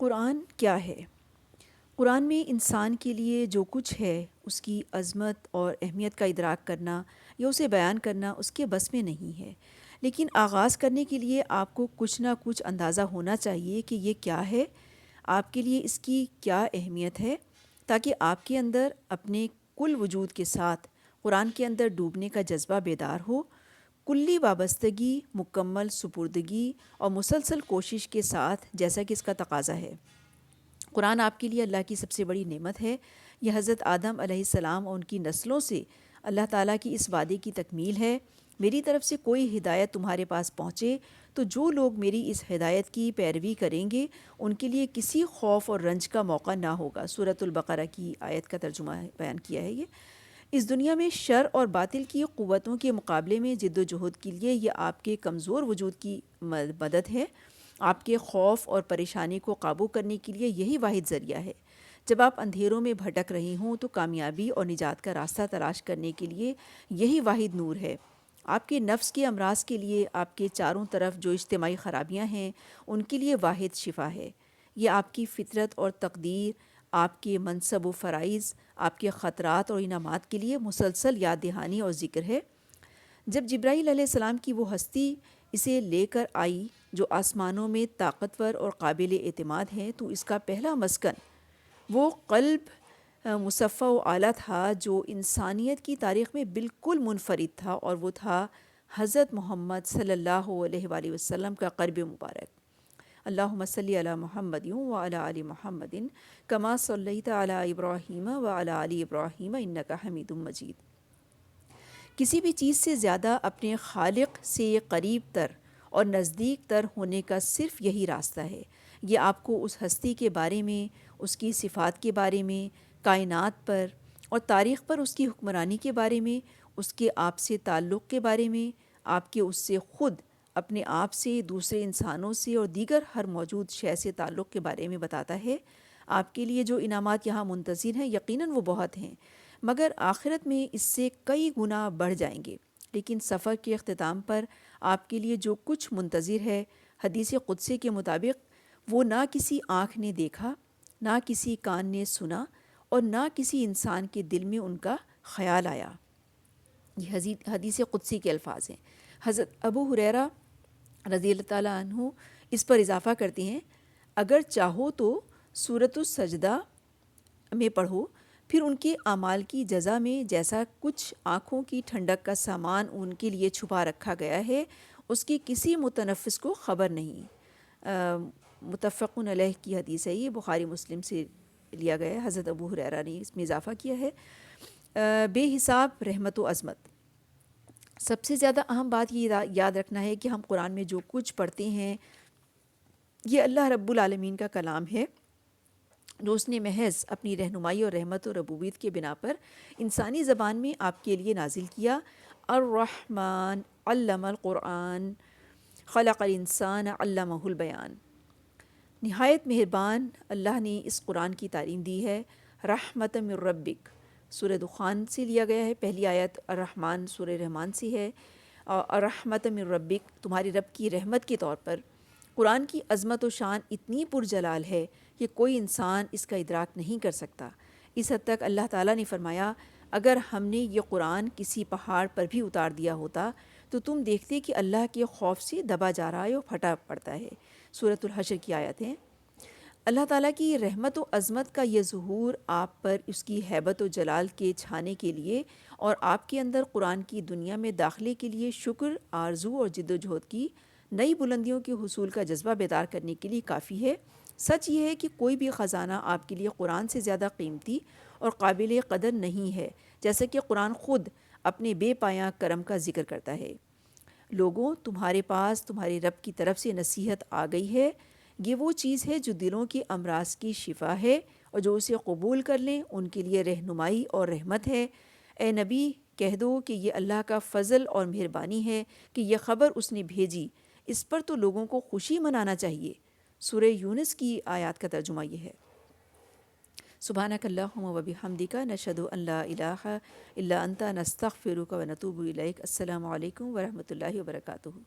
قرآن کیا ہے؟ قرآن میں انسان کے لیے جو کچھ ہے اس کی عظمت اور اہمیت کا ادراک کرنا یا اسے بیان کرنا اس کے بس میں نہیں ہے، لیکن آغاز کرنے کے لیے آپ کو کچھ نہ کچھ اندازہ ہونا چاہیے کہ یہ کیا ہے، آپ کے لیے اس کی کیا اہمیت ہے، تاکہ آپ کے اندر اپنے کل وجود کے ساتھ قرآن کے اندر ڈوبنے کا جذبہ بیدار ہو، کلی وابستگی، مکمل سپردگی اور مسلسل کوشش کے ساتھ، جیسا کہ اس کا تقاضا ہے۔ قرآن آپ کے لیے اللہ کی سب سے بڑی نعمت ہے۔ یہ حضرت آدم علیہ السلام اور ان کی نسلوں سے اللہ تعالیٰ کی اس وعدے کی تکمیل ہے، میری طرف سے کوئی ہدایت تمہارے پاس پہنچے تو جو لوگ میری اس ہدایت کی پیروی کریں گے ان کے لیے کسی خوف اور رنج کا موقع نہ ہوگا۔ سورۃ البقرہ کی آیت کا ترجمہ بیان کیا ہے۔ یہ اس دنیا میں شر اور باطل کی قوتوں کے مقابلے میں جد و جہد کے لیے یہ آپ کے کمزور وجود کی مدد ہے۔ آپ کے خوف اور پریشانی کو قابو کرنے کے لیے یہی واحد ذریعہ ہے۔ جب آپ اندھیروں میں بھٹک رہی ہوں تو کامیابی اور نجات کا راستہ تلاش کرنے کے لیے یہی واحد نور ہے۔ آپ کے نفس کے امراض کے لیے آپ کے چاروں طرف جو اجتماعی خرابیاں ہیں ان کے لیے واحد شفا ہے۔ یہ آپ کی فطرت اور تقدیر، آپ کے منصب و فرائض، آپ کے خطرات اور انعامات کے لیے مسلسل یاد دہانی اور ذکر ہے۔ جب جبرائیل علیہ السلام کی وہ ہستی اسے لے کر آئی جو آسمانوں میں طاقتور اور قابل اعتماد ہے، تو اس کا پہلا مسکن وہ قلب مصفہ و اعلیٰ تھا جو انسانیت کی تاریخ میں بالکل منفرد تھا، اور وہ تھا حضرت محمد صلی اللہ علیہ وآلہ وسلم کا قرب مبارک۔ اللہم صلی علی محمد وعلی آل محمد کما صلیت علی ابراہیم وعلی آل ابراہیم انک حمید مجید۔ کسی بھی چیز سے زیادہ اپنے خالق سے قریب تر اور نزدیک تر ہونے کا صرف یہی راستہ ہے۔ یہ آپ کو اس ہستی کے بارے میں، اس کی صفات کے بارے میں، کائنات پر اور تاریخ پر اس کی حکمرانی کے بارے میں، اس کے آپ سے تعلق کے بارے میں، آپ کے اس سے خود، اپنے آپ سے، دوسرے انسانوں سے اور دیگر ہر موجود شے سے تعلق کے بارے میں بتاتا ہے۔ آپ کے لیے جو انعامات یہاں منتظر ہیں یقیناً وہ بہت ہیں، مگر آخرت میں اس سے کئی گنا بڑھ جائیں گے۔ لیکن سفر کے اختتام پر آپ کے لیے جو کچھ منتظر ہے، حدیث قدسی کے مطابق وہ نہ کسی آنکھ نے دیکھا، نہ کسی کان نے سنا، اور نہ کسی انسان کے دل میں ان کا خیال آیا۔ یہ حدیث قدسی کے الفاظ ہیں۔ حضرت ابو ہریرہ رضی اللہ تعالیٰ عنہ اس پر اضافہ کرتے ہیں، اگر چاہو تو سورۃ السجدہ میں پڑھو، پھر ان کے اعمال کی جزا میں جیسا کچھ آنکھوں کی ٹھنڈک کا سامان ان کے لیے چھپا رکھا گیا ہے، اس کی کسی متنفس کو خبر نہیں۔ متفق علیہ کی حدیث ہے، یہ بخاری مسلم سے لیا گیا ہے۔ حضرت ابو ہریرہ نے اس میں اضافہ کیا ہے۔ بے حساب رحمت و عظمت۔ سب سے زیادہ اہم بات یہ یاد رکھنا ہے کہ ہم قرآن میں جو کچھ پڑھتے ہیں یہ اللہ رب العالمین کا کلام ہے، جو اس نے محض اپنی رہنمائی اور رحمت و ربوبیت کے بنا پر انسانی زبان میں آپ کے لیے نازل کیا۔ الرحمن علم القرآن خلق الانسان علمہ البیان۔ نہایت مہربان اللہ نے اس قرآن کی تعلیم دی ہے۔ رحمت من ربک سورہ دخان سے لیا گیا ہے، پہلی آیت الرحمن سورہ رحمان سے ہے، اور رحمت من ربک تمہاری رب کی رحمت کے طور پر۔ قرآن کی عظمت و شان اتنی پرجلال ہے کہ کوئی انسان اس کا ادراک نہیں کر سکتا۔ اس حد تک اللہ تعالیٰ نے فرمایا، اگر ہم نے یہ قرآن کسی پہاڑ پر بھی اتار دیا ہوتا تو تم دیکھتے کہ اللہ کے خوف سے دبا جا رہا ہے اور پھٹا پڑتا ہے۔ سورۃ الحشر کی آیت ہے۔ اللہ تعالیٰ کی رحمت و عظمت کا یہ ظہور آپ پر اس کی ہیبت و جلال کے چھانے کے لیے اور آپ کے اندر قرآن کی دنیا میں داخلے کے لیے شکر، آرزو اور جد و جہد کی نئی بلندیوں کے حصول کا جذبہ بیدار کرنے کے لیے کافی ہے۔ سچ یہ ہے کہ کوئی بھی خزانہ آپ کے لیے قرآن سے زیادہ قیمتی اور قابل قدر نہیں ہے، جیسا کہ قرآن خود اپنے بے پایاں کرم کا ذکر کرتا ہے۔ لوگوں، تمہارے پاس تمہارے رب کی طرف سے نصیحت آ گئی ہے، یہ وہ چیز ہے جو دلوں کے امراض کی شفا ہے، اور جو اسے قبول کر لیں ان کے لیے رہنمائی اور رحمت ہے۔ اے نبی، کہہ دو کہ یہ اللہ کا فضل اور مہربانی ہے کہ یہ خبر اس نے بھیجی، اس پر تو لوگوں کو خوشی منانا چاہیے۔ سورہ یونس کی آیات کا ترجمہ یہ ہے۔ سبحانک اللہم و بحمدک نشہد ان لا الہ الا انت نستغفرک و نتوب الیک۔ السلام علیکم ورحمۃ اللہ وبرکاتہ۔